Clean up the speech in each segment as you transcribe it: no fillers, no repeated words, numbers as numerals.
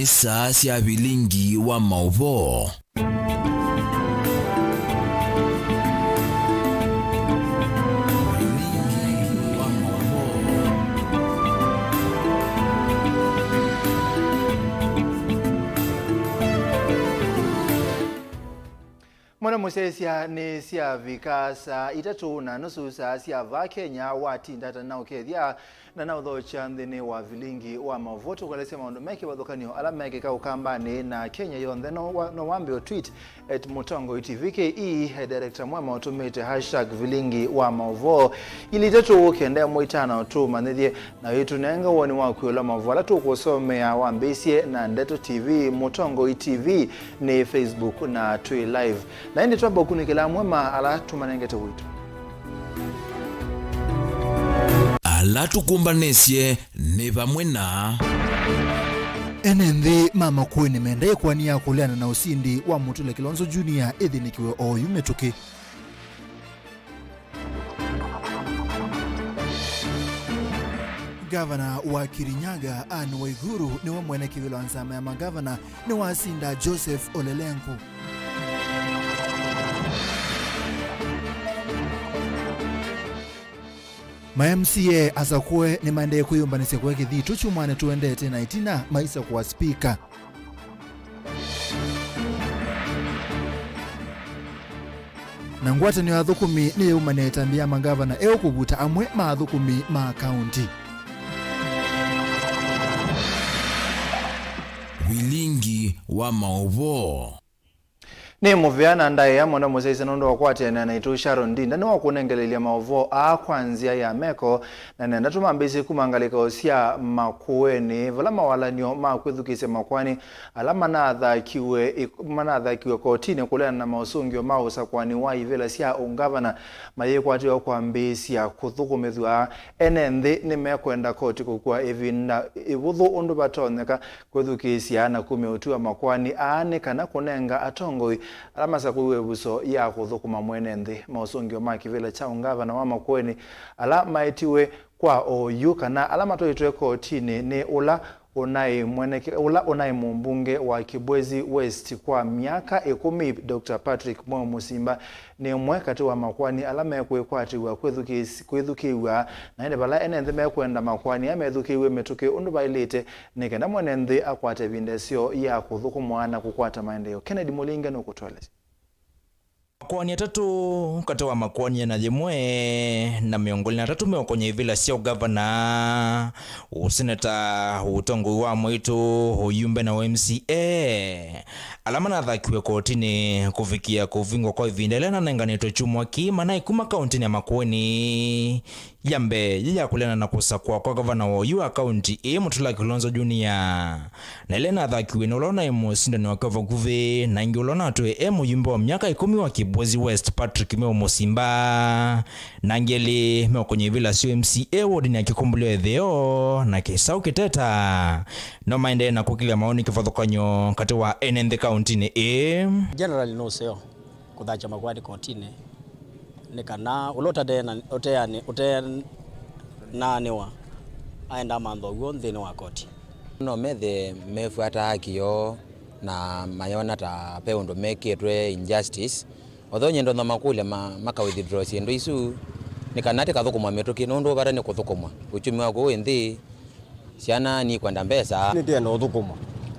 ni saa cia Vilingi wa Mauvoo. Mwana musesia ni sia vikasa itatu na nusu saa sia va Kenya wati ndata na ukethia na na udhocha ndini wa Vilingi wa Mauvoo tukolese maundu meke wathokanio ala meke ka ukambani na Kenya yonthe no wambe tweet @mutongo tvke director MUEMA utumite #Vilingi wa Mauvoo ili tatu kende mwitana tu manithie na yitu nenga woni wa kuola Mauvoo ala tukusomea wambesie na Ndeto TV Mutongo TV ni Facebook na Twi live na ndi twabo kunikela MUEMA ala tumanengete witu ala tukumbanesie ni vamwe na NND mama kweni mende kwania kuliana na usindi wa Mutule Kilonzo Junior idhinikiwe oyu metuki. Gavana wa Kirinyaga Anne Waiguru ni wa mwene kivilo ansama ya magavana ni wa Sinda Joseph Olelenku. MCA asakwe ni mande kuyumbanise kwa kithitu chumwane tuendete na itina maisa kwa speaker. Na ngwata ni wathukumi ni umane tambia magavana kubuta amwe mathukumi ma county. Vilingi wa Mauvoo ni muviana ndaye ya mwana museisa nondo wakwate na naitu Sharon Dinda ni wakunengelelia Mauvoo kwanzia ya meko na nenda tumambisi kumangalika osia makueni vala mawalanyo makwithukise makwani alama manatha kiwe kotini kulena na mausungio mausa kwani wai vila sia ungavana mayekwati wa kuambisia kuthukumithwa NND ni mekwenda koti kukua evinda ivuthu undu batoneka kwithukisia na kumeutua makwani kana kunenga atongoi alama sa kuwe buso ya kuthukuma mwenende mausungio makivile cha ungavana wa makweni ala maitiwe kwa oyu kana alama toitwe kotini ni ula unai mumbunge wa Kibwezi West kwa miaka 10 Dr. Patrick Musimba ni mwekati wa makwani alama ya kwekwatiwa kwethukiwa na ende bala NND mekwenda makwani amethukiwe metuke undu bailite nikenda mwenende akwate vindesio ya kuthukumwa na kukwata maendeleo. Kennedy Mulinga no kutweleza makwani atatu katawa makwani na jemwe na miongoni na tatu meokonye vila sio governor useneta utongo wa mwitu uyumbe na MCA alama na dhakiwe kotini kufikia kuvingwa kwa vindele na nenganeto chumwa kima na ikuma kaunti ya makwani yambe ya kulena na kusakwa kwa governor wa yu county Mutule Kilonzo Junior na ilena dhakiwe nolona imusinda ni wakava kuve na ingiolona atue muyumbe wa miaka 10 wa Kibwezi West Patrick Musimba na ngeli meokonye vila sio MCA wodi ya kikumbulio edheo na kisa ukiteta no maende na kukilia maoni kifadhokanyo kati wa NND county ni generally no seo kudhacha makwadi kontine nikana ulota dena otea na newa aenda mando gonde wa koti no methe mefuata haki yo na mayona ta peundo meketwe injustice odonye ndo makule maka withdraw siendo isu nikanate kathukuma metoki nondo bara ni kuthukuma uchumi wako wendi siana ni kwenda mbesa ni tena uthukuma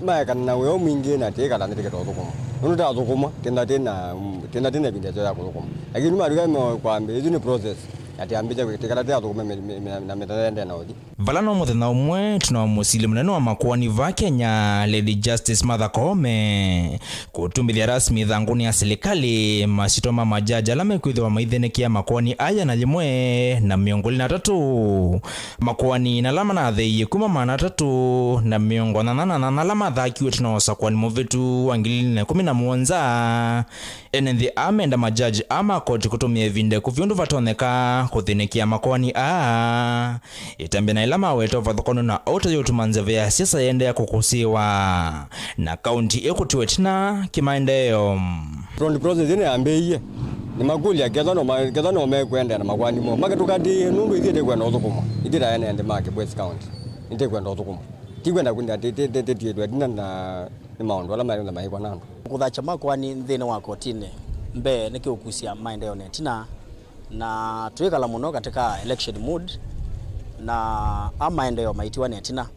kana wewe mwingi na teka la ndike uthukuma unuta uthukuma tena bindezo ya kuthukuma lakini maruga kwambe hizo ni process ati ambije kutekala tena uthukuma na metende na odi valano muthenya umwe tunamusili munene wa makwani va Kenya Lady Justice Martha Koome kutumithia rasmi thanguni ya serikali masitoma majaji alame kwithwa maitheneki ya makwani aya na limwe na miongoni na tatu makwani na lama na thei kuma mana tatu na miongoni na lama thakiwe tunaosa kwani muvitu wa 2017 NND amenda majaji ama koti kutumia vinde kuviundu vatoneka kuthinekia makwani itambe na ilama weto vathokono na ota yotumanze vya siasa yende ya kukusiwa na county ekutiwe tina kimaendeleo process ine ambeye ni maguli akethano mekwenda na makwani mo maketukati nundu ithite kwenda uthukuma ithira NND make West County ite kwenda uthukuma tikwenda kundi atitiedwa dina na maondo ala mayo na maikwa nando kuthacha makwani nthini wa kotini mbe nikiukusia maendeleo netina na tuikala muno katika election mood na maendeleo maitiwa netina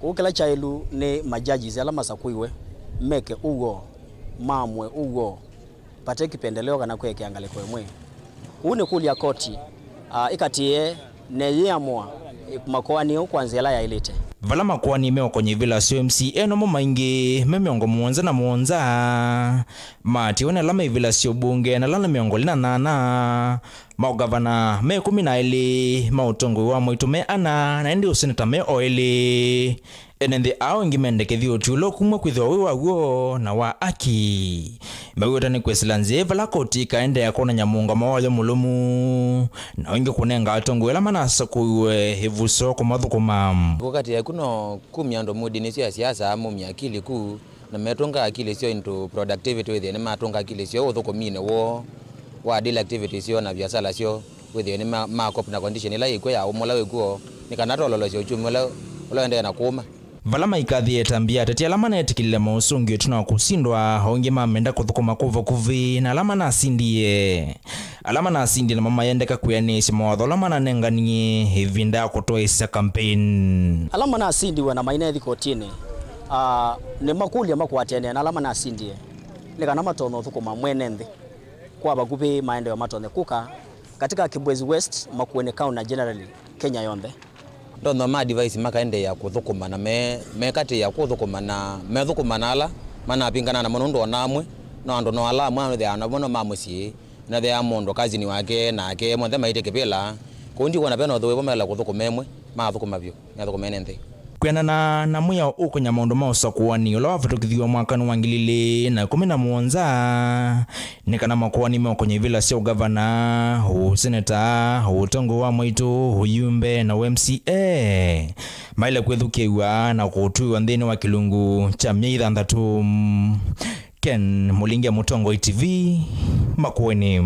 kukila chailu ni majaji ala masakuiwe meke ugo mamwe ugo pate kipendeleo kana kweke angaliko emwe une kulia koti ikatie neyeamwa makwani kwanzela ya ilite vala makwani meo kwenye vila CMC no maingi memiongo muonza na muonza mati one lama vila sio bunge na lana miongo lina nana maugavana me 12 mautongo wa moitume ana na ndi useneta me oili enende ao ngimende kethio tulo kumwe kwithwa wiwa guo na wa aki mewita ni kwesilanze vala koti kaende yakona nyamunga mawayo mulumu na wingi kunenga atongo ela manasa kuwe hivuso kumathukuma wakati yakuno kumiando mudi ni siasa amu akili ku na metonga akili sio into productivity within matonga akili sio uthukumine wo wa daily activities sio na biashara sio within ma cop na condition ila ikwe ya umola wekuo nikanato lolosi uchumi wala ende na kuma vala maikathi etambia tete alama netikile mausungi tuna kusindwa honge mamenda kuthukuma kuvo kuvi na alama na asindie na mama yendeka kuyanisi mawatho alama na nenganie hivinda kutoesa campaign alama na asindiwe na mainethi kotini ni makulia makwatene na alama na asindie nikana matono thukuma mwenenthi kwa bagupi maendeleo matone kuka katika Kibwezi West Makueni County na generally Kenya yonde ndo ma device makaende ya kuthukuma na me kati ya kuthukuma na methukuma nala mana pingana na mondo namwe no ndo no ala mwana de ana bono mamusi na de amondo kazi ni wake na ke mo thema ite kepela kundi kona peno thwe bomela kuthukuma emwe mathukuma byo yathukuma nende kwenana na muya ukunya maundu mausakuani ula wafatukithiwa mwakani wa 2017 nikana makuani meo kwenye vila sio gavana seneta utongo wa mwitu uyumbe na MCA maile kwethukiwa na kutuiwa nthini wa kilungu cha mia 6 Ken Mulingi Mutongo TV Makueni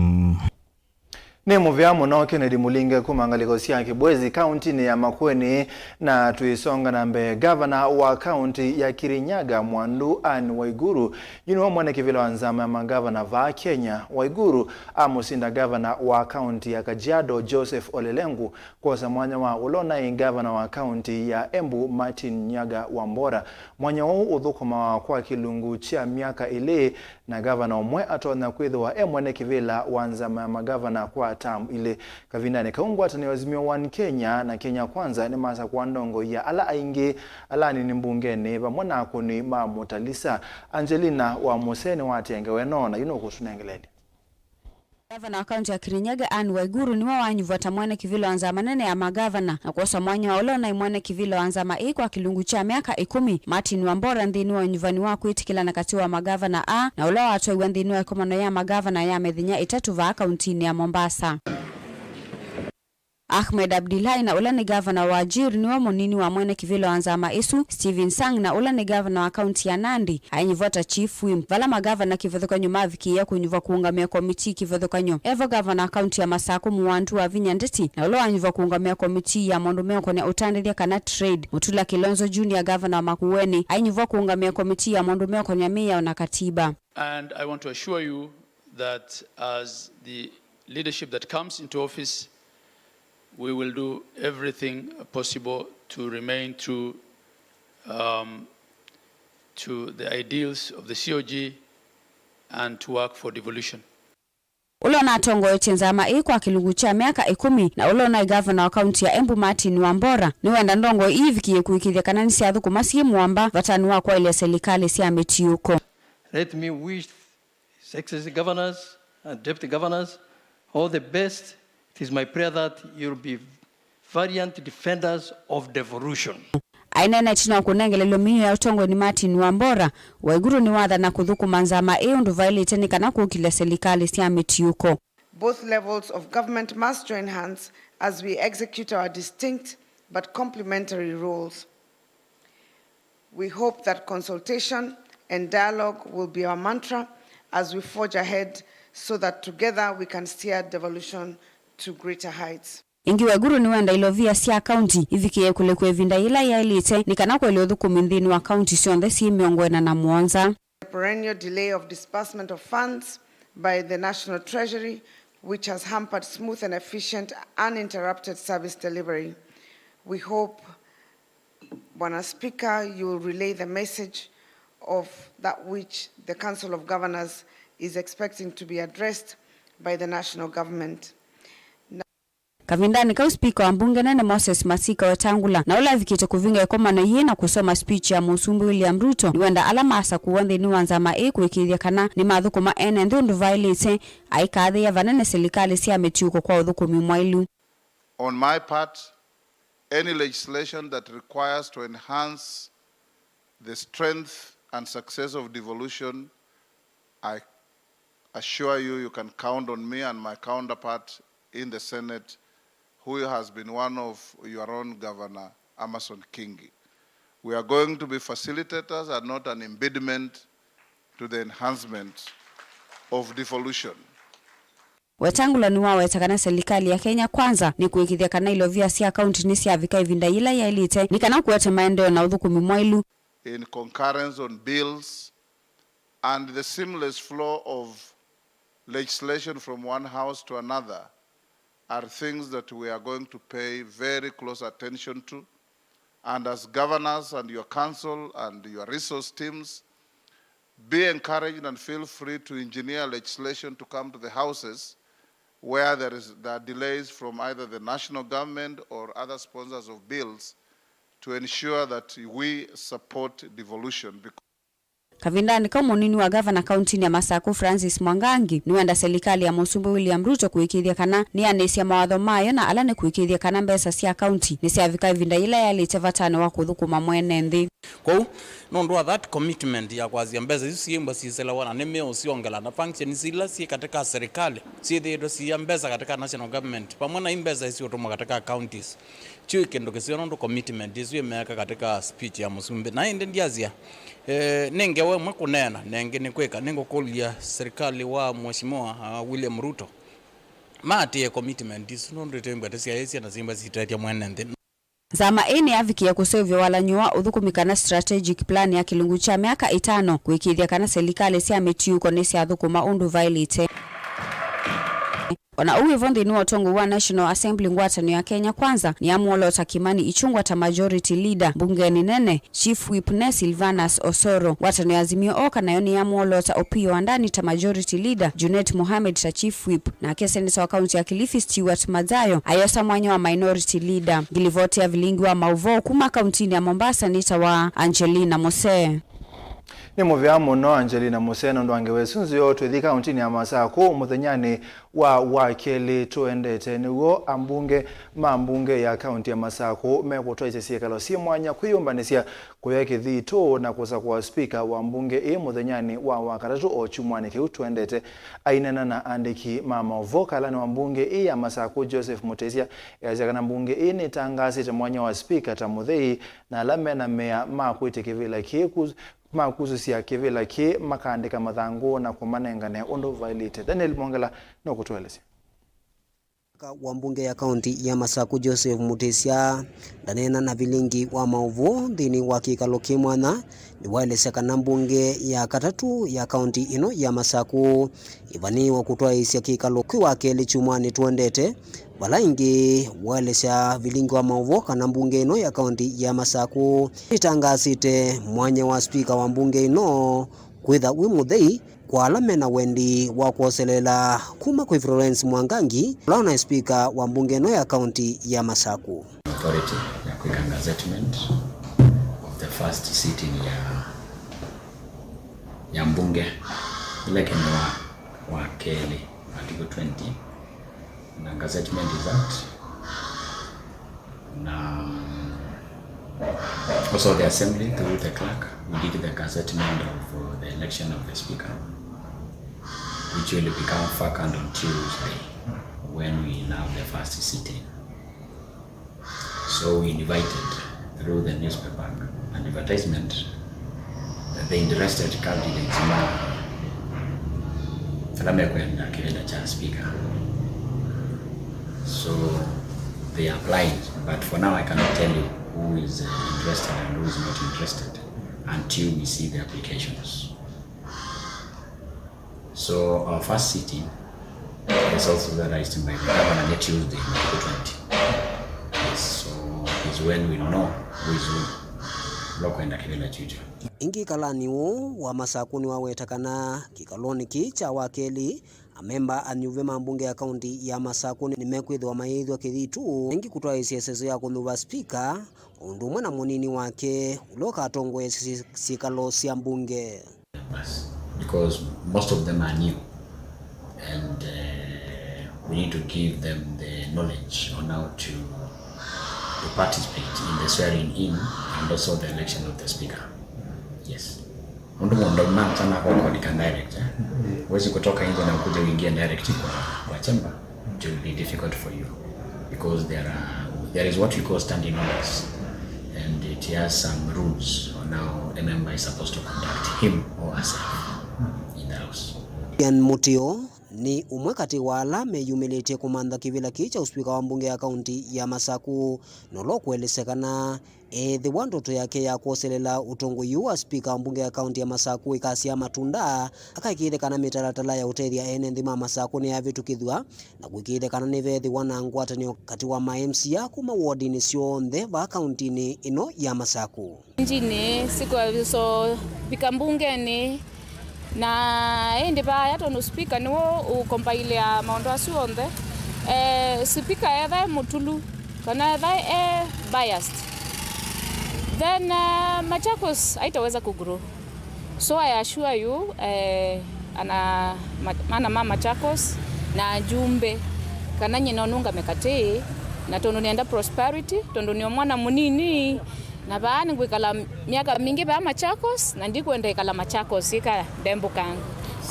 ni muvya muno Kennedy Mulinge kumangaliko sia Kibwezi County ni ya Makueni na tuisonga na mbe governor wa county ya Kirinyaga Mwandu Anne Waiguru yino mwana kivila wanzama ya magavana va Kenya Waiguru amusinda governor wa county ya Kajiado Joseph Olelengu kwa samwanya wa ulona governor wa county ya Embu Martin Nyaga Wambora mwanya wao uthukuma kwa kilungu cha miaka ile na governor mwe atona kwithwa mwana kivila wanzama ya magavana kwa tam ile kavinane kaungwa ataniwazimio 1 Kenya na Kenya kwanza ni masa kwa ndongo ya ala aingi ala ni mbungene pamwana akoni mamutalisa Angelina wa Museni watenge wenona yuno kusunengeleni Gavana wa kaunti ya Kirinyaga Anne Waiguru ni wanyuvata mwana kivilo wanza manene ya magavana na kuosa mwanya wa ulona mwana kivilo wanza kwa kilungu cha miaka 10 Martin Wambora ndini wa nyuvani wa kuitikila na kati wa magavana na ula watu wa ndini wa komano ya magavana ya medhinya 3 va kauntini ya Mombasa. Ahmed Abdillahi na ula ni gavana wa Wajir ni wa monini wa mwene kivilo wanzama isu Steven Sang na ula ni gavana wa kaunti ya Nandi anyivota chief whip vala magavana kivethuka nyuma viki ya kunyuva kuungamia komiti kivethuka nyo evo gavana wa kaunti ya Masako Muwandu wa Vinyandeti na ula anyuva kuungamia komiti ya mondumeo kwenye utandilia kana trade Mutula Kilonzo Junior gavana wa Makueni anyuva kuungamia komiti ya mondumeo kwenye miya na katiba. And I want to assure you that as the leadership that comes into office, we will do everything possible to remain true to the ideals of the COG and to work for devolution. Ulona tongo yotenzama kwa kilungu cha miaka 10 na ulona gavana wa kaunti ya Embu Martin Wambora ni wenda ndongo ivikie kuikithia kanani sia thuku masiye muamba vatanu wa kwa ile serikali sia metiuko. Let me wish successive governors and deputy governors all the best. It is my prayer that you'll be valiant defenders of devolution. Ainene tina kunengelelo miyo ya utongo ni Martin Wambora Waiguru ni wadha na kuthuku manzama ndu vailite ni kana kukile serikali sia metiuko. Both levels of government must join hands as we execute our distinct but complementary roles. We hope that consultation and dialogue will be our mantra as we forge ahead so that together we can steer devolution to greater heights. ingiwe guru ni wenda ilovia sia county ivikie kule kwevinda ila ya ilite nikana kwa ilothukumu nthini wa county sionthe si miongwena na muonza. Perennial delay of disbursement of funds by the National Treasury, which has hampered smooth and efficient uninterrupted service delivery. We hope, Bwana Speaker, you will relay the message of that which the Council of Governors is expecting to be addressed by the national government. Kavindani kau speaker wa mbunge nene Moses Masika Wetangula na ula vikite kuvinga ekomano yeye na kusoma speech ya Musumbi William Ruto ni wenda alama asa kuwandhe ni wanzama kuikithia kana ni mathukuma ene nthundu violate aikathe ya vanene serikali sia metiuko kwa uthukumi mwailu. On my part, any legislation that requires to enhance the strength and success of devolution, I assure you, you can count on me and my counterpart in the Senate, who has been one of your own Governor, Amason Kingi. We are going to be facilitators and not an impediment to the enhancement of devolution. Wetangula ni wawetakana serikali ya Kenya kwanza ni kuikithia kana ilovia sia county ni sia vika ivinda ila ya ilite ni kana kuwete maendeleo na uthukumi mwailu. In concurrence on bills and the seamless flow of legislation from one house to another are things that we are going to pay very close attention to. And as governors and your council and your resource teams, be encouraged and feel free to engineer legislation to come to the houses where there are delays from either the national government or other sponsors of bills to ensure that we support devolution. Kavindani kama munini wa governor county ya Masako Francis Mwangangi ni wenda serikali ya Musumbi William Ruto kuikithia kana ni anesia mawatho mayo na alane kuikithia kana mbesa sia county ni sia vika ivinda ila ya litevatano wa kuthukuma mwene nthi. Kwa nondo that commitment ya kwazia mbesa hizo siemba sisela wana neme usiongela na function sila si katika serikali si ndio si mbesa katika national government pamoja na mbesa hizo tuma katika counties chui kendo kesio nondo commitment hizo imeweka katika speech ya Musumbi na ende ndiazia nenge we mwakunena nenge nikweka nengo kulia serikali wa mheshimiwa William Ruto mati commitment hizo nondo temba tsia na simba sitatia mwene nthi. Zama eni aviki ya kusevyo wala nyua uthukumikana strategic plan ya kilungu cha miaka 5 kuikithia kana serikali sia metiuko nesi athukuma undu violate. Ona uwe vondi nuwa tongu wa National Assembly ngwatano ya Kenya kwanza ni amuolo takimani ichungwa ta majority leader bungeni nene Chief Whip ne Silvanus Osoro watano ya Azimio Oka na yoni amuolo ta Opio andani ta majority leader Junet Mohamed ta Chief Whip na keseneta wa kaunti ya Kilifi Stewart Madzayo ayosa mwanyo wa minority leader gilivote ya Vilingi wa Mauvoo kuma kauntini ya Mombasa nita wa Angelina Mose. Ni muvya muno Angelina Museno ndo angewesunzi yote thika untini ya Masako muthenyani wa wakeli tuendete niwo ambunge mambunge ya kaunti ya Masako mekutwa isiekalo si mwanya kuyumbanisia kuyake thito na kusa kwa speaker wa mbunge muthenyani wa wakaratu ochumwani kiu tuendete ainana na andiki Mauvoo kalani wa mbunge ya Masako Joseph Mutesia yazakana mbunge ni tangasi ta mwanya wa speaker ta muthei na lamena mea makwite kivila kiku makuzu siya kivila ki makandika mathangu na kumanengane undu violated. Daniel Mongela no kutueleza. Wa mbunge ya kaunti ya Masako Joseph Mutesia danena na Vilingi wa Mauvoo thini wa kikalo kimwana ni waelesea kana mbunge ya katatu ya kaunti ino ya Masako ivani wa kutoa isia kikalo kiwa keli chumwani tuendete wala ingi waelesea Vilingi wa Mauvoo kana mbunge ino ya kaunti ya Masako itangasite mwanya wa speaker wa mbunge ino kwitha wi muthei kwa alamena wendi wa kuoselela kuma kwa Florence Mwangangi launa speaker wa mbunge no ya kaunti ya Masako. Authority ya kuweka gazettement of the first sitting ya mbunge ile kama wa Keli article 20 na gazettement is that na also the assembly through the clerk we did the gazettement of the election of the speaker, which will become vacant on Tuesday when we have the first sitting. So we invited through the newspaper an advertisement that the interested candidates Falame kwenda kile cha speaker. So they are applying. But for now, I cannot tell you who is interested and who is not interested until we see the applications. So our first sitting is also authorized by the governor next Tuesday, April 20. Yes, so is when we know who is who. Loko enda kivila chujo. Ingi kalaniwo wa masakuni wawetakana kikaloni kicha wakeli amemba anyuve mambunge ya kaunti ya Masakuni nimekwithwa maithwa kithitu ingi kutoa isiasezo ya kunuva speaker undumwe na munini wake uloka atongwe sikalo sia mbunge. Because most of them are new and we need to give them the knowledge on how to participate in the swearing in and also the election of the speaker. Yes. Ndo mna sana kwa direct. Wezi kutoka nje na kuja uingia direct kwa chamber. It will be difficult for you because there is what we call standing orders and it has some rules on how a member is supposed to conduct him or herself in the house. Ian Mutio ni umwe kati wala meyumilite kumanda kivila kicha uspika wa mbunge ya kaunti ya Masaku nolo kuelesekana the wandoto yake ya kuoselela utongo yuwa spika wa mbunge ya kaunti ya Masaku ikasi ya matunda akaikide kana mitaratala ya utedi ya ene ndima Masaku ni ya vitu kidhua na kuikide kana nivethi wanangwata ni kati wa ma-MC ya kuma wadi ni sionde wa kaunti ni ino ya Masaku. Njini siku ya viso vika mbunge ni na ende ba yato no speaker no ukompaile ya maondo asuonde speaker either mutulu kana either biased then Machakos haitaweza kugrow. So I assure you ana mama Machakos na jumbe kana nyina nunga mekate na tondo nienda prosperity tondo ni mwana munini na baani kwikala miaka mingi ba Machakos na ndikwenda ikala Machakos ika dembukan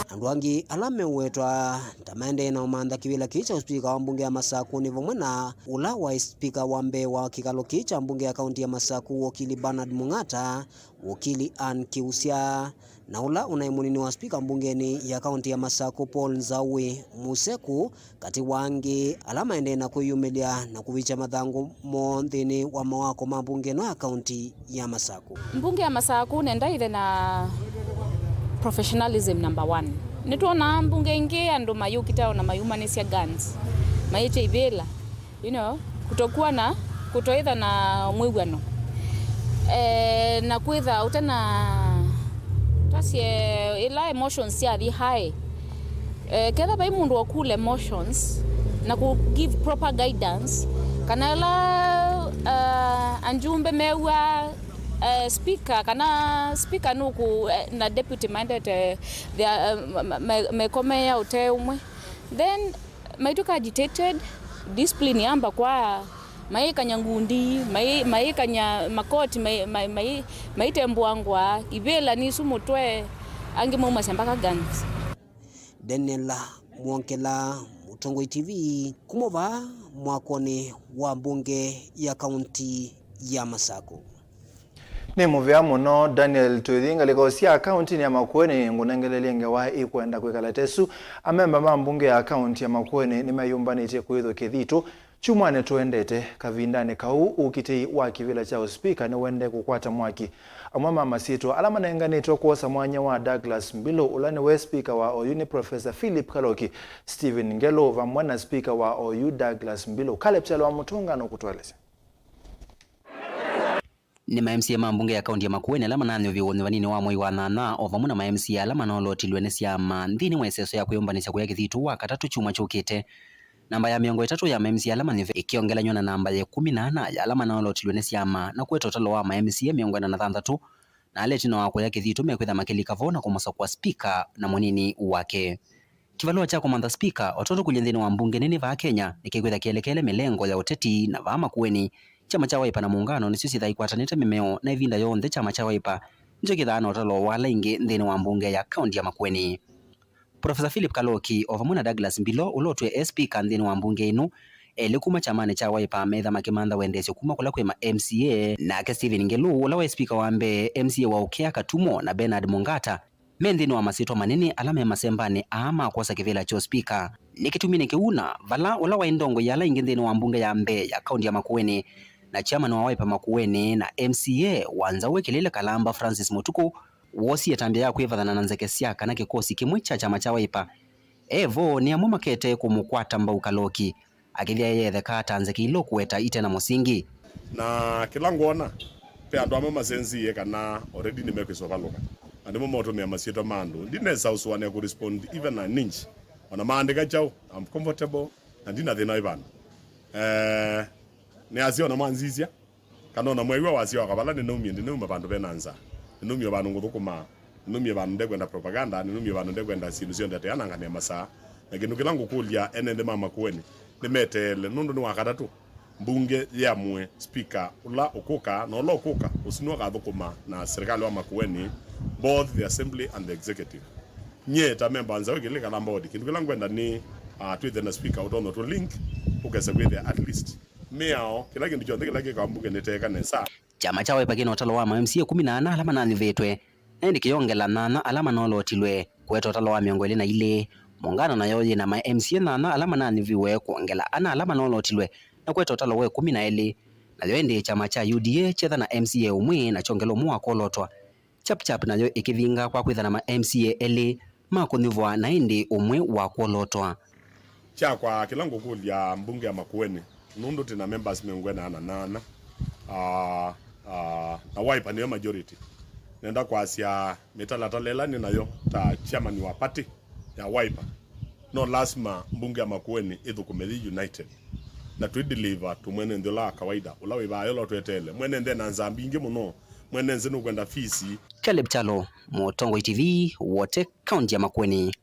andwangi alame wetwa tamende na umanda kivila kicha speaker wa mbunge ya Masaku ni vomwana ula wa speaker wa mbe wa kikalo kicha mbunge ya kaunti ya Masaku wakili Bernard Mungata wakili Ann Kiusia na ula unaimunini wa speaker mbungeni ya kaunti ya Masaku Paul Nzawe Museku kati wangi alama ende na kuyumilia na kuvicha madhangu mondhini wa mawako mambunge ya kaunti ya Masaku. Mbunge ya Masaku nenda ile na professionalism number 1. Nituona mbunge ingi ando mayukita na mayumanesia guns. Mayeche ibela. You know, kutokuwa na kutoidha na mwigwano. Na kuitha utana tasie ila emotions ya the high. Kada bai mundu wa cool emotions na ku give proper guidance kanala anjumbe mewa speaker kana speaker nuku na deputy mandate me kome ya uteumwe then maituka agitated discipline yamba kwa maika nyangundi maika nya makoti maitembwangwa ibela ni sumutwe ange muma sambaka guns. Daniela Mwonkela Mutongoi TV kumova mwakoni wa mbunge ya kaunti ya Masaku. Ni muvya muno Daniel Twithinga likosia akaunti ya Makueni ngunengelelenge wa ikwenda kwikala tesu amemba mambunge ya akaunti ya Makueni ni mayumbanite kwitho kithitu chumwane tuendete kavindane kau ukitei wa kivila cha speaker ni wende kukwata mwaki amwama masito alama nenganitwa kuosa mwanya wa Douglas Mbilo ulane we speaker wa OU ni Professor Philip Kaloki Stephen Ngelo va mwana speaker wa OU Douglas Mbilo kalepchalo wa mutunga no kutweleza ni ma-MC ya mambunge ya kaunti ya Makueni alama nanyo viwoni vanini wa mwai wa nana ovamuna ma-MC ya alama nolotilwe nesiama nthini mweseso ya kuyumbanisya kuya kithitu wa katatu chumwa chukite namba ya miongo itatu ya ma-MC alama nive ikiongelanywa na namba ya 18 ya alama nolotilwe nesiama na kuweta utalo wa ma-MC ya miongo na thantatu na aletino wa kuya kithitu mekwitha makilika vona kumosa kwa speaker na munini wake kivalua cha komanda speaker watoto kulinthini wa mbunge nini va Kenya nikikwitha kielekele milengo ya uteti na va Makueni chama cha Wiper na muungano ni sisi dhaikwatanite mimeo na ivinda yonthe chama cha Wiper njo kithana utalo wala ingi nthini wa mbunge ya kaunti ya Makueni. Professor Philip Kaloki ovamuna Douglas Mbilo ulotwe speaker nthini wa mbunge inu kuma chamane cha Wiper metha makimanda wendesyo kuma kula kwema MCA na ke Stephen Ngelu ula wa speaker wa mbe MCA wa Ukea Katumo na Bernard Mungata menthini wa masito manini alame masembani ama kosa kivila cho speaker nikitumine kiuna vala ula wa indongo yala ingithini wa mbunge ya Mbe ya kaunti ya Makueni na chairman wa Wiper Makueni na MCA wanzawe Kilile Kalamba Francis Mutuku wosi yatambia ya kuivathana na nzeke siaka na kikosi kimwe cha chama cha Wiper evo ni amwe makete kumukwata Mbau Kaloki akithia yethe kata nzeke ilo kuweta ite na musingi na kilango ona pe andu amwe masenzi kana already nimekwiswa valuka andimo moto me masieto mandu ndinesa uswane ku respond even an inch ona maandika chao I'm comfortable and ndina thina ibana ne azio na manzizia kana ona mwewe wasio akabala ne numie ndinuma bandu benanza numie bandu nguthukuma numie bandu ndekwenda propaganda numie bandu ndekwenda solution ndate yananga ne masa lakini kilango kulia enende mama kueni nimetele nundu ni wakatatu mbunge ya mwe speaker ula okuka no lo okuka usinwa gathukuma na serikali wa Makueni both the assembly and the executive nyeta member anza wikile Kalamba odi kindu kila ngwenda ni twithe na speaker utono to link ukese kwithe at least meao kila kindu chonde kila kikambuke neteka nesa chama cha Wiper kina utalo wa MCA 14 alama nani vetwe endi kiyongela nana alama nolo tilwe kweto utalo wa miongo ile na ile mungana na yoye na MCA nana alama nani viwe kuongela ana alama nolo tilwe na kweto utalo we 12 na yoende chama cha UDA chetha na MCA umwe na chongelo mwa kolotwa chap nayo ikivinga kwa kwitha na MCA ele makunivwa na indi umwe wa kolotwa cha kwa kilango kulia mbunge ya Makueni nundu tina members miongwena na nana na Wiper ni majority nenda kwa asia metala ni nayo ta chairman wa party ya Wiper no lazima mbunge ya Makueni ithukumeli united na tu deliver tu mwene ndola kawaida ulawe ba yolo twetele mwene ndena nzambinge muno mwene nzenu kwenda fisi Caleb Chalo Motongo TV wote kaunti ya Makueni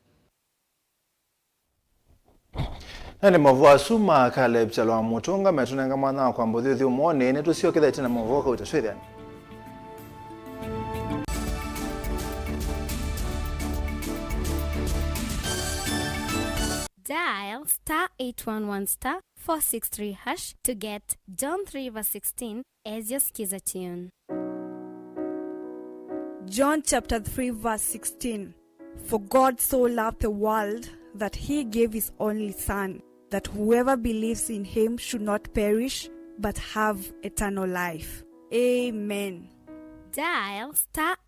Nani Mauvoo asuma Caleb Chalo Motonga metunenga mwana kwa mbudhi umone ne tusio kitha tena Mauvoo ka utaswetha Dial *811*463# to get John 3:16 as your skiza tune. John chapter 3 verse 16. For God so loved the world that he gave his only Son, that whoever believes in him should not perish but have eternal life. Amen. Dial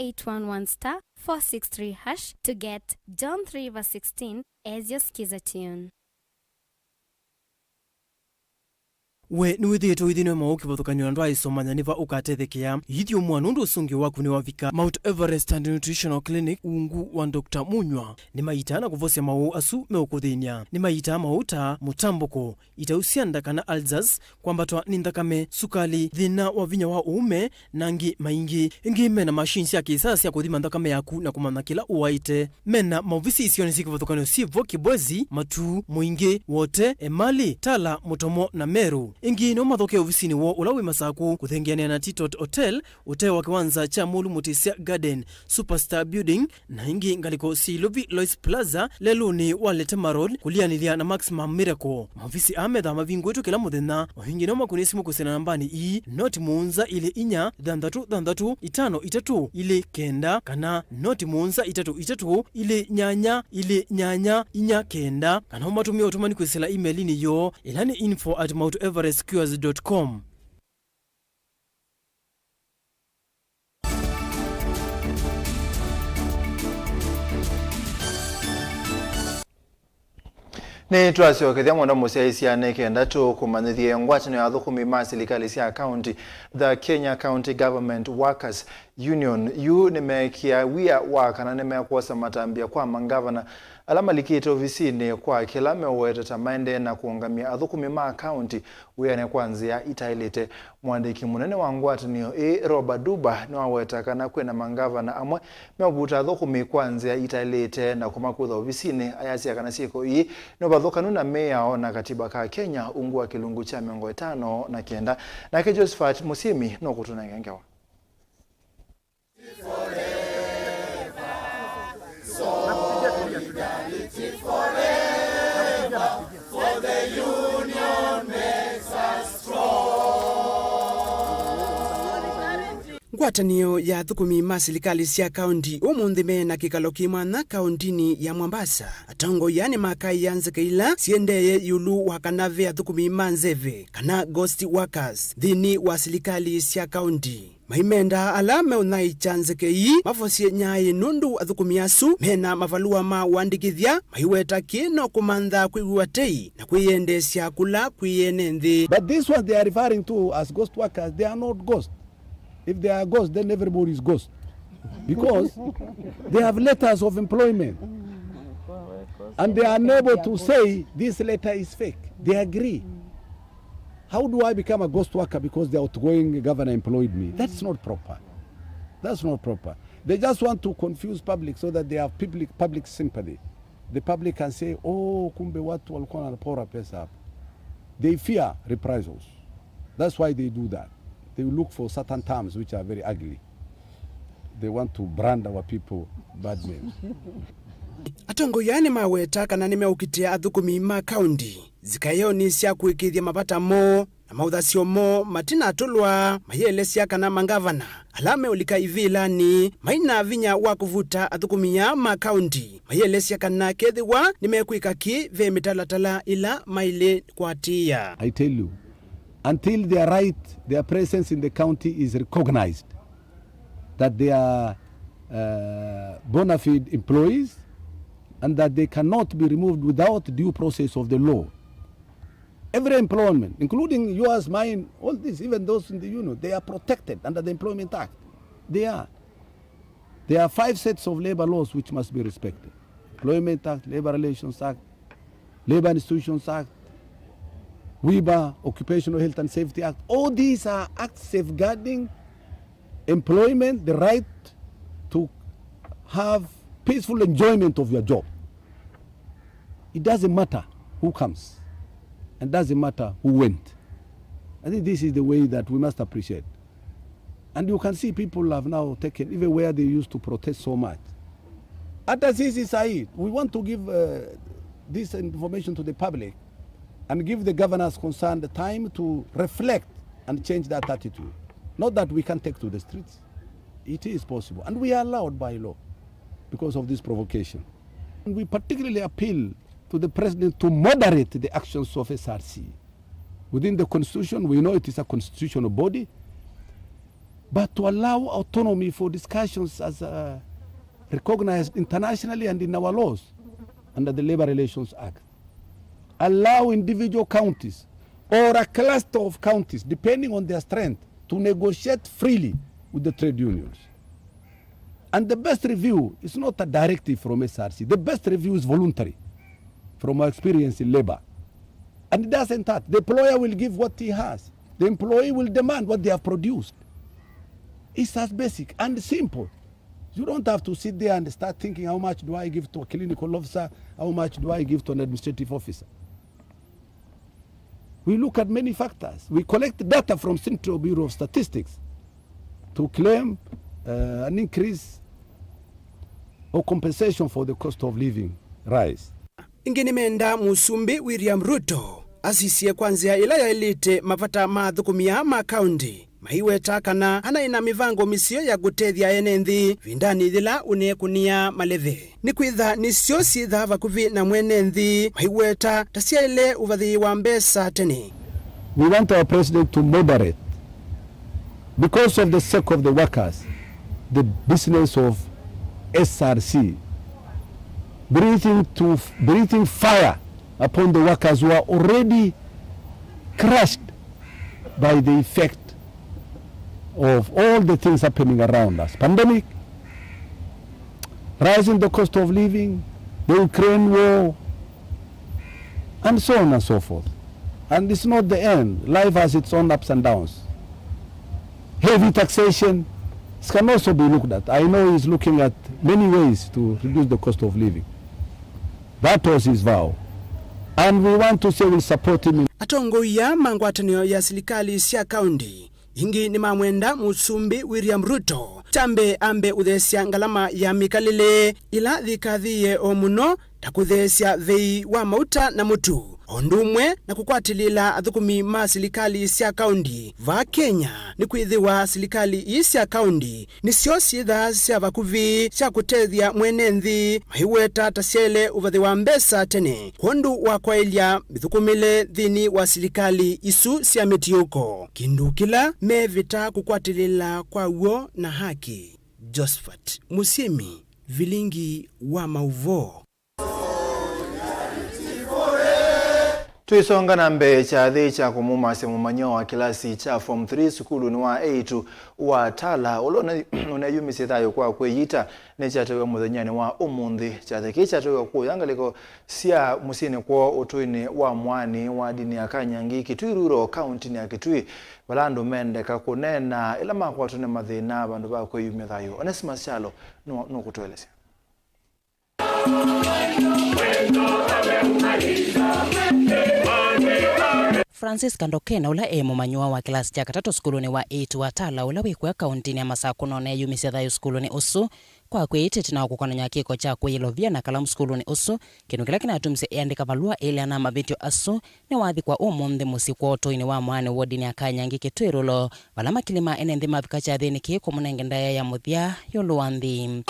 *811*463# to get John 3:16 as your skiza tune. We nuwithitwo ithino mauki bothukanyo ndu aisomanya niva ukatethekia yithio mwana ndu usungi waku ni wavika Mount Everest and Nutritional Clinic ungu wa Dr. Munywa ni maitana kuvosia mau asu meukuthinia ni maita mauta mutambuko itausianda kana alzas kwambatwa ni ndakame sukali thina wa vinya wa uume nangi maingi ingi mena machines ya kisasa ya kuthima ndakame yaku na kumana kila uwaite mena mauvisi isioni siki bothukanyo sivo kibwezi matu muingi wote emali tala mutomo na meru ingi no mathoke ofisini wo ulawi masaku kuthengiania na Titot Hotel wa kiwanza cha Mulu Mutisia Garden Superstar Building na ingi ngaliko Silovi Lois Plaza leluni walete marod kulianilia na Maximum Miracle mavisi amedha mavingu wetu kila muthenya wahingi no makunisi mukusena nambani i noti muunza ile inya dandatu itano itatu ile kenda kana noti muunza itatu ile nyanya inya kenda kana umatumia utumani kwisela email ni yo ilani info@mounteverestcures.com. Ni twasio kethia mwanda musia nekenda tu kumanithie ngwatano ya thukumi ma serikali cia county the Kenya County Government Workers Union yu nimekia wia wa kana nimekuosa matambia kwa mangavana alama likite ofisini kwa kila meweta maende na kuungamia athukumi ma county wia kwanzia itailite mwandiki munene wa ngwatanio Robert Duba ni waweta kana kwena mangavana amwe mebuta athukumi kwanzia itailite na kumakutha ofisini ayasia kana siko i no bathukanu na meya na katiba ka Kenya ungu wa kilungu cha 59 na ke Josephat Musimi no kutunengengewa ngwatanio ya thukumi ma silikali cia kaunti umunthi mena kikalo kimwana kauntini ya Mombasa. Atongo yani makai yanze keila siendeye yulu wakanave thukumi manzeve kana ghost workers dhini wa silikali cia kaunti. Maimenda alame unai chanze kei mafosie nyai nundu athukumi asu mena mavalua ma wandikithia maiweta kino kumandha kwiwatei na kuyendesya kula kuyenenthi. But this one they are referring to as ghost workers, they are not ghosts. If they are ghosts, then everybody is ghost. Because they have letters of employment. And they are unable to say this letter is fake. They agree. How do I become a ghost worker because the outgoing governor employed me? That's not proper. That's not proper. They just want to confuse public so that they have public sympathy. The public can say, oh, kumbe watu walikuwa wanapora pesa hapa. They fear reprisals. That's why they do that. They look for certain terms which are very ugly. They want to brand our people bad names. Atongo yani maweta kana nimeukitia athukumi ma kaundi zikayoni cia kwikithia mabata mo na mauthacio mo matina atulwa mayelesia kana mangavana alame ulika ivilani maina vinya wa kuvuta athukumi ya ma kaundi mayelesia kana kethiwa nimekwika ki ve mitalatala ila maile kwatia. I tell you, until their presence in the county is recognized, that they are bona fide employees and that they cannot be removed without due process of the law. Every employment, including yours, mine, all this, even those in the union, they are protected under the Employment Act. They are. There are 5 sets of labor laws which must be respected. Employment Act, Labor Relations Act, Labor Institutions Act, WIBA, Occupational Health and Safety Act. All these are acts safeguarding employment, the right to have peaceful enjoyment of your job. It doesn't matter who comes, and doesn't matter who went. I think this is the way that we must appreciate. And you can see people have now taken, even where they used to protest so much. At Azizi Said, we want to give this information to the public and give the governors concerned the time to reflect and change that attitude. Not that we can take to the streets. It is possible. And we are allowed by law because of this provocation. And we particularly appeal to the president to moderate the actions of SRC. Within the constitution, we know it is a constitutional body, but to allow autonomy for discussions as recognized internationally and in our laws under the Labor Relations Act. Allow individual counties or a cluster of counties, depending on their strength, to negotiate freely with the trade unions. And the best review is not a directive from SRC. The best review is voluntary, from our experience in labor. And it doesn't hurt. The employer will give what he has. The employee will demand what they have produced. It's as basic and simple. You don't have to sit there and start thinking, how much do I give to a clinical officer? How much do I give to an administrative officer? We look at many factors. We collect data from Central Bureau of Statistics to claim an increase or compensation for the cost of living rise. Inginimenda Musumbi William Ruto asisie kwanzia ila ya elite mapata maathukumia ma kaundi maiweta kana ana ina mivango misio ya gutethia enenthi vindani thila unekunia maleve ni kwitha nisio sitha vakuvi na mwenenthi maiweta tasia ile uvathi wa mbesa tene. We want our president to moderate, because of the sake of the workers, the business of SRC, breathing fire upon the workers who are already crushed by the effect of all the things happening around us. Pandemic, rising the cost of living, the Ukraine war, and so on and so forth. And it's not the end. Life has its own ups and downs. Heavy taxation can also be looked at. I know he's looking at many ways to reduce the cost of living. That was his vow. And we want to say we'll support him. Atongo ya mangwatanio ya silikali sia kaundi ingi ni mamwenda Musumbi William Ruto tambe ambe uthesia ngalama ya mikalile ila thikathiye o muno ta kuthesya vei wa mauta na mutu ondumwe na kukwatilila athukumi ma silikali cia kaundi va Kenya ni kwithiwa silikali cia kaundi nicio ciitha cia vakuvi cia kutethia mwene nthi maiweta ta ciele uvathi wa mbesa tene kundu wa kwailya mithukumile thini wa silikali isu cia mitiuko kindu kila mevita kukwatilila kwa uo na haki. Josephat Musiemi, Vilingi wa Mauvoo. Tuisonga na mbe chathi cha kumuma semumanyo wa kilasi cha form 3 sukulu ni wa 8 wa tala ulona unayumisi thayo kwa kweyita ne chatewe muthanyani wa umundi chathi kichatewe ku yangaliko sia musine kwa utuini wa mwani wa dini ya Kanyangi Kitui Rural County ya Kitui balando mendeka kunena ila makwatu ne mathina bandu ba kweyumia thayo. Onesimus Chalo no kutueleza. Francis Kandokena ula mumanywa wa kilasi cha katatu skuluni wa 8 wa tala ula wikwa kauntini ya Masakuno na yumisya thayo skuluni usu kwa kwititi na kukonanya kiko cha kwilovia na kalamu skuluni usu kinu kila kinatumise iandika valua ili ana mabityo asu ni wathi kwa umundi musi kwa otoini wa mwane wodini ya Kanyangi Kitui Rulo valama kilima enendi mavika cha dhini kiko munenge ndaya ya muthia yolu wanthi.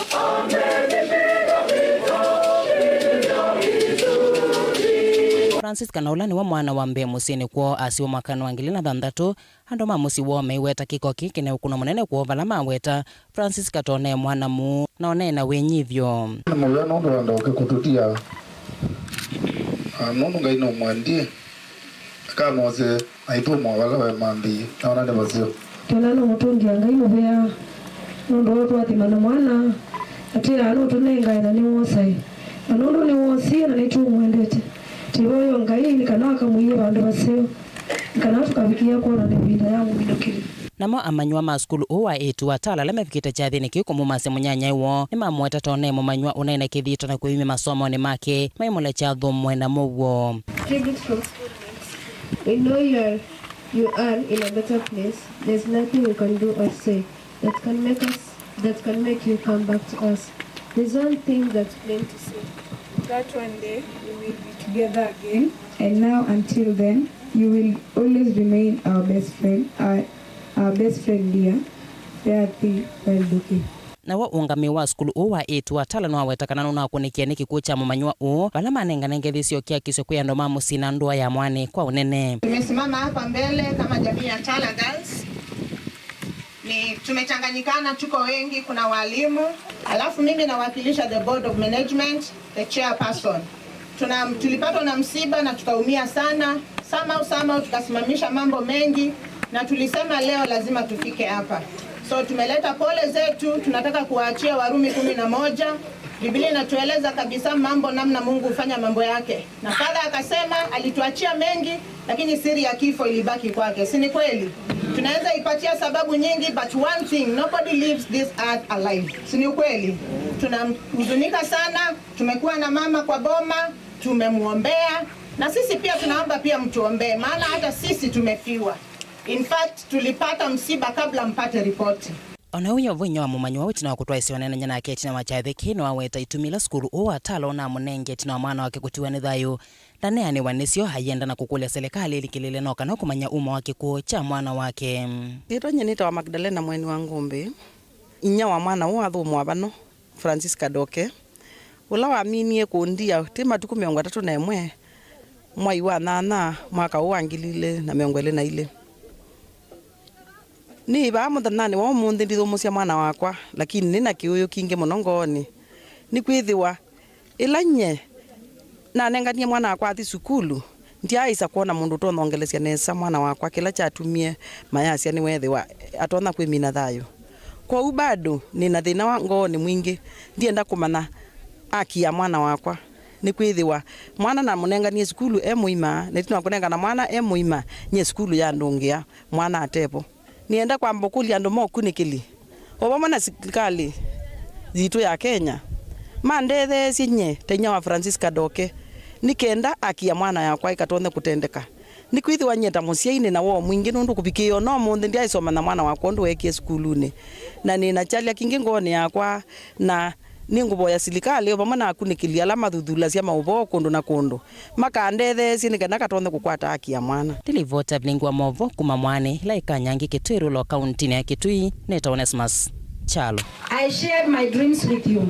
Francis Kanaula ni wa mwana wa mbe musini kwa asiwa mwakano wa 2006 ando mamusi wome weta kiko kikine ukuna munene kwa valama weta Francis Katone mwana mu na onena wenyivyo mwya nondo wanda ukikututia nondo ngaino mwandie kama wase aipo mwala wa mambi na onane wasio kanano mutungi ngaino bea nondo watu atimana mwana atira ano tunenga ina ni wosai nondo ni wosi na ni tu mwendete tiboyo ngaini kanaka muiye bandu baseo kana tukabikia kuona ni binda yangu bidokiri namo amanywa ma skulu owa 8 wa tala lemefikita chathini kiko mumase munyanya iwo ni mamweta tone mumanywa unaina kithito na kuimi masomo ni make maimule cha thomwe na Mauvoo. We know you are in a better place. There's nothing we can do or say that can make you come back to us. There's one thing that's plain to say. That one day we will be together again, and now until then, you will always remain our best friend, our best friend dear. Fairly well looking. Na wa ungami wa skulu owa 8 wa tala no awetakana na kunikia niki kucha mumanywa o bala manenga nengelisio kia kisyo kwa ndo mamu sina ndoa ya mwane kwa unene. Tumesimama hapa mbele kama jamii ya Tala Girls. Ni tumechanganyikana, tuko wengi, kuna walimu, alafu mimi nawakilisha the board of management, the chairperson. Tulipatwa na msiba na tukaumia sana, somehow tukasimamisha mambo mengi na tulisema leo lazima tufike hapa. So tumeleta pole zetu, tunataka kuwaachia Warumi 11. Biblia inatueleza kabisa mambo namna Mungu hufanya mambo yake. Na Father akasema alituachia mengi lakini siri ya kifo ilibaki kwake. Si ni kweli? Tunaweza ipatia sababu nyingi, but one thing, nobody leaves this earth alive. Si ni kweli? Tunahuzunika sana, tumekuwa na mama kwa boma, tumemuombea na sisi pia tunaomba pia mtuombee maana hata sisi tumefiwa. In fact, tulipata msiba kabla mpate ripoti. Ona unyo vonyo wa mumanywa wetu na kutwa isione na nyana keti na machathi kino aweta itumila skulu owa talo na munenge tina mwana wake kutiwa ni thayo ndane ani wanisio hayenda na kukulia serikali ilikilile noka na kumanya uma wake kuo cha mwana wake. Ito nyenita wa Magdalena mweni wa ngombe inya wa mwana uwa thu mwabano Francis Kadoke ula wa minie kundia tima tuku 31 mwai wa nana mwaka uwa ngilile na miongwele na ile ni ba muthanani wa mundi ndithumusya mwana wakwa lakini nina kiuyu kingi munongoni ni kwithiwa ilanye na nengania mwana wakwa athi sukulu ndiaisa kuona mundu tonongelesia nesa mwana wakwa kila chatumie mayasya ni wethiwa atona kwimina thayo kwa ubado nina thina wa ngoni mwingi ndienda kumana akia mwana wakwa ni kwithiwa mwana na munengania sukulu muima netina kunengana mwana muima nye sukulu ya ndungia mwana atepo nienda kwa mbokuli ando mokunikili obama na serikali zitu ya Kenya mandethe sinye tenya wa Francis Kadoke nikenda akia mwana yakwa ikatonde kutendeka nikwithi wanyeta musiaine na wo mwingi nundu kupikio no munde ndiaisoma na mwana wakwa ndu wekie skuluni na nina chalia kingi ngoni yakwa na ni ngubo ya silikali vamwe na kunikilia ala mathuthula cia Mauvoo kundu na kundu makandethecie nikenda katonde kukwata haki ya mwana. Tilivota Vilingi wa Mauvoo kuma mwane ila ikanyangi Kitwiru lo kaunti ya Kitui neta Onesmus Chalo. I shared my dreams with you.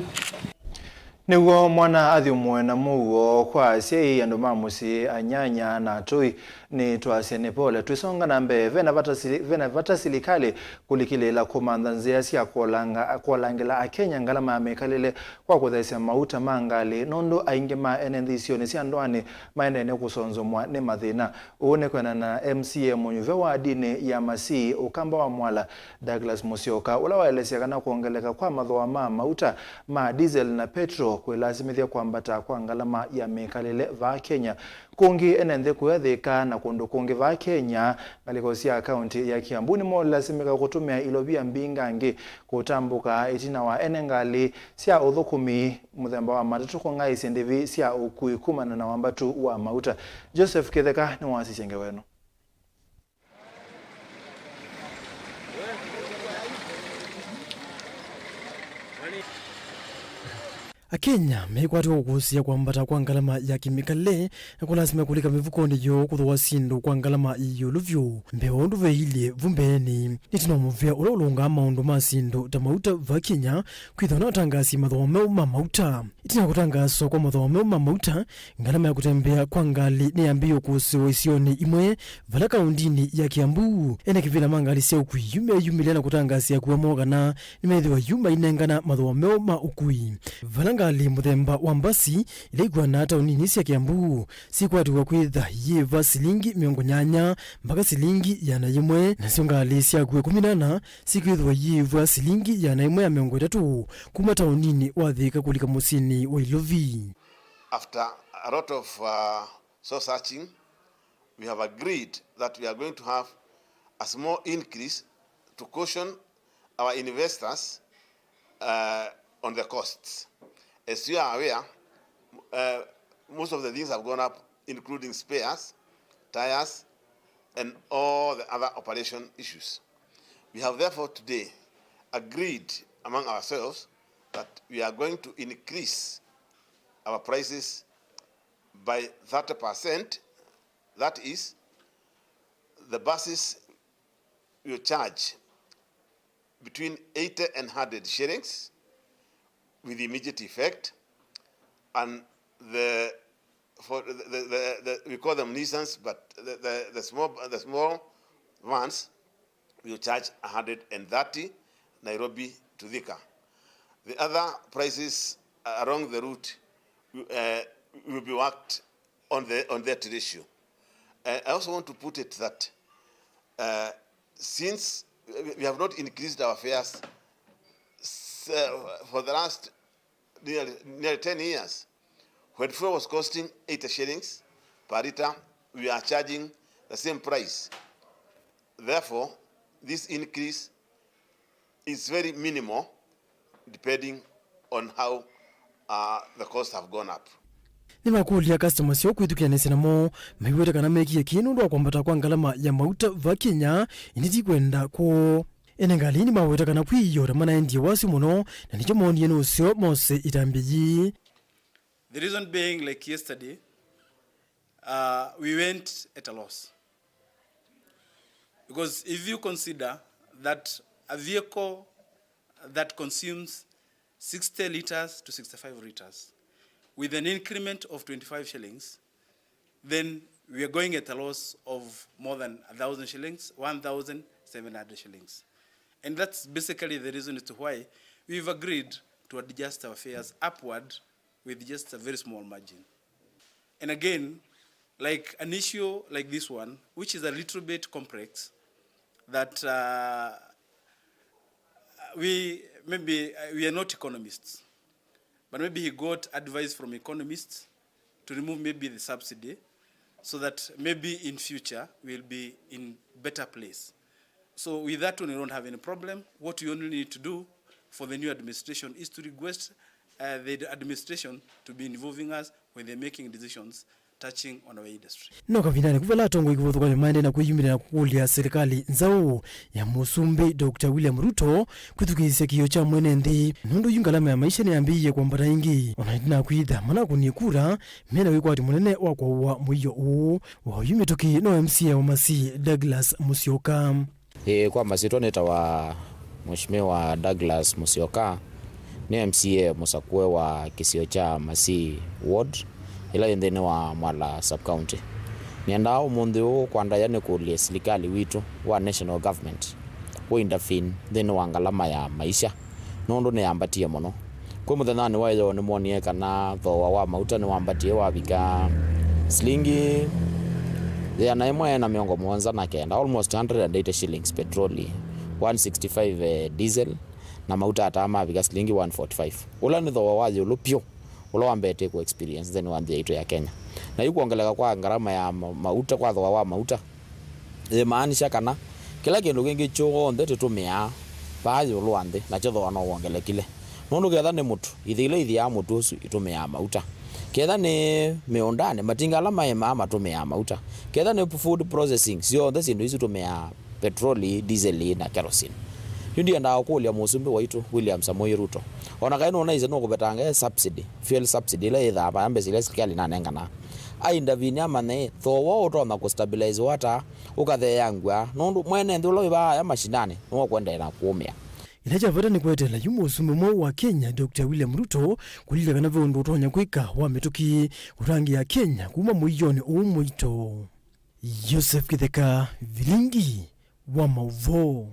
Niguo mwana athiumwe na muo kwa sei andu mamusi anyanya na tui ni twasiane pole twisonga na mbe vena vata silikali kulikilela kumandhanzia cia kuolangila akenya ngalama ya mekalile kwa kuthaisia mauta mangali nondo aingi ma enendhisio ni cia ndwani maenene kusonzomwa ni mathina uone kwena na MCA munyuve wa dini ya Masi ukamba wa Mwala Douglas Musyoka ula waelesia kana kuongeleka kwa mathoa ma mauta ma diesel na petro kwelazimithia kwambata kwa ngalama ya mekalile va Kenya kungi enende kuyathika na kundu kungi va Kenya ngaliko cia kaunti ya Kiambu ni mo lazimika kutumia ilobia mbingangi kutambuka itina wa enengali cia uthukumi muthemba wa matatu kungai sendevi cia ukui kumana na wambatu wa mauta. Joseph Kitheka ni wasicenge wenu. Akenya mekwatiwa kukusia kwambata kwa ngalama ya kimikale na kulazima kulika mivukoni yo kuthoa sindu kwa ngalama iyo luvyo mbeo ndu veile vumbeni nitina muvea ula ulunga maundu ma sindu ta mauta va Kenya kwithona watangasi mathoa meu ma mauta itina kutangaswa kwa mathoa meu ma mauta ngalama ya kutembea kwa ngali ni ambiyo kusiwa isioni imwe vala kaundini ya Kiambu ena kivila mangali sia ukui yumile na kutangasia kuwa mogana nimethiwa yuma inengana mathoa meu ma ukui vala ngali muthemba wa mbasi ilaigwa na taunini cia Kiambu sikwatiwa kwitha yiva silingi 80 mpaka silingi 100 na cio ngali cia kwe 18 sikwithwa yiva silingi 130 kuma taunini wa Thika kulika musini wa Ilovi. After a lot of soul searching, we have agreed that we are going to have a small increase to caution our investors on the costs. As you are aware, most of the things have gone up, including spares, tires, and all the other operation issues. We have therefore today agreed among ourselves that we are going to increase our prices by 30%. That is, the buses will charge between 80 and 100 shillings with immediate effect, and we call them Nissans, but the small vans will charge 130 Nairobi to Thika. The other prices along the route will be worked on that ratio. I also want to put it that since we have not increased our fares for the last nearly 10 years, when fuel was costing 80 shillings per litre, we are charging the same price. Therefore, this increase is very minimal depending on how the costs have gone up. Ni makulia customers yo kwithukianisa namo maiwete kana mekie kinu ndo kwambata kwa ngalama ya mauta va Kenya initi kwenda ko enengalini mawete kana kwiyo ramana endi wasi muno na nicho monie no sio mose itambiyi. The reason being, like yesterday, we went at a loss. Because if you consider that a vehicle that consumes 60 liters to 65 liters with an increment of 25 shillings, then we are going at a loss of more than 1,000 shillings, 1,700 shillings. And that's basically the reason as to why we've agreed to adjust our fares upward with just a very small margin. And again, like an issue like this one, which is a little bit complex, that we are not economists, but maybe he got advice from economists to remove maybe the subsidy so that maybe in future we'll be in better place. So with that one, we don't have any problem. What we only need to do for the new administration is to request the administration to be involving us when they're making decisions touching on our industry. No kavinani kuvela tongo ikivothoka nyumande na kuyimira na kukulia serikali nzao ya Musumbi Dr. William Ruto kuthukizia kiyo cha mwene nthi nundu yungalama ya maisha niambiye kwa mbata ingi onaidina kuitha mana kunikura mena wikwati munene wakwa wa mwiyo uu wa yumituki no MCA wa Masi Douglas Musyoka. Kwa masito neta wa Mheshimiwa Douglas Musyoka ni MCA musakwe wa kisio cha Masi Ward ila yendene wa Mwala sub-county. Nienda umundi huu kwa ndayane kulia serikali witu wa national government kwa indafin dhene wa ngalama ya maisha nondo ni ambatia mono. Kwa muthanani wa iyo ni mwoniye kana thowa wa mauta ni wambatie wa vika slingi ya naimwe na miongo mwanza na kenda almost 180 shillings petroli, 165 diesel na mauta atama vika slingi 145. Ula ni thowa wa yulupyo ula wambete ku experience then wambia ito ya Kenya. Na yuko ongeleka kwa ngarama ya mauta kwa thowa wa mauta maanisha kana kila kindu kingi cho ndete tumia bayo luande na cho thowa no wongele kile nundu ketha ni mutu ithile ithi ya mutu usu itumia mauta ketha ni meondane matinga ala maema matumia mauta ketha ni food processing sio the sindu isu tumia petroli diesel na kerosene yundi anda akulia Musumbi waitu William Samoei Ruto ona kaino ona ize no kubetanga subsidy fuel subsidy la itha ba ambe sile serikali na nengana ainda vinya mane thowo utona ku stabilize water ukathe yangwa nundu mwene ndulo iba ya mashinani no kwenda na kuumia. Ilaja vata ni kwetela yu Musumbi mwa wa Kenya Dr. William Ruto kulile kana vondo utonya kwika wa mituki urangi ya Kenya kuma mwiyoni umuito. Joseph Kitheka, Vilingi wa Mauvoo.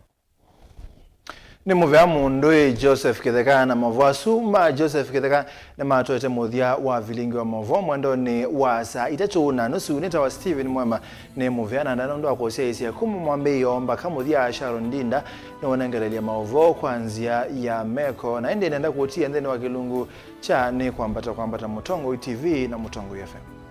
Ni muvea mundu Joseph Kitheka na Mauvoo asuma Joseph Kitheka na matoete muthia wa Vilingi wa Mauvoo mwendo ni wasa itatu na nusu nita wa Steven Mwema ni muvea na ndondo akosia isia kumu mwambe yomba kamuthia Sharon Dinda ni wanangelelia Mauvoo kwanzia ya Meko na ende nenda kutia ndeni wa kilungu cha ni kwambata Mutongo TV na Mutongo FM.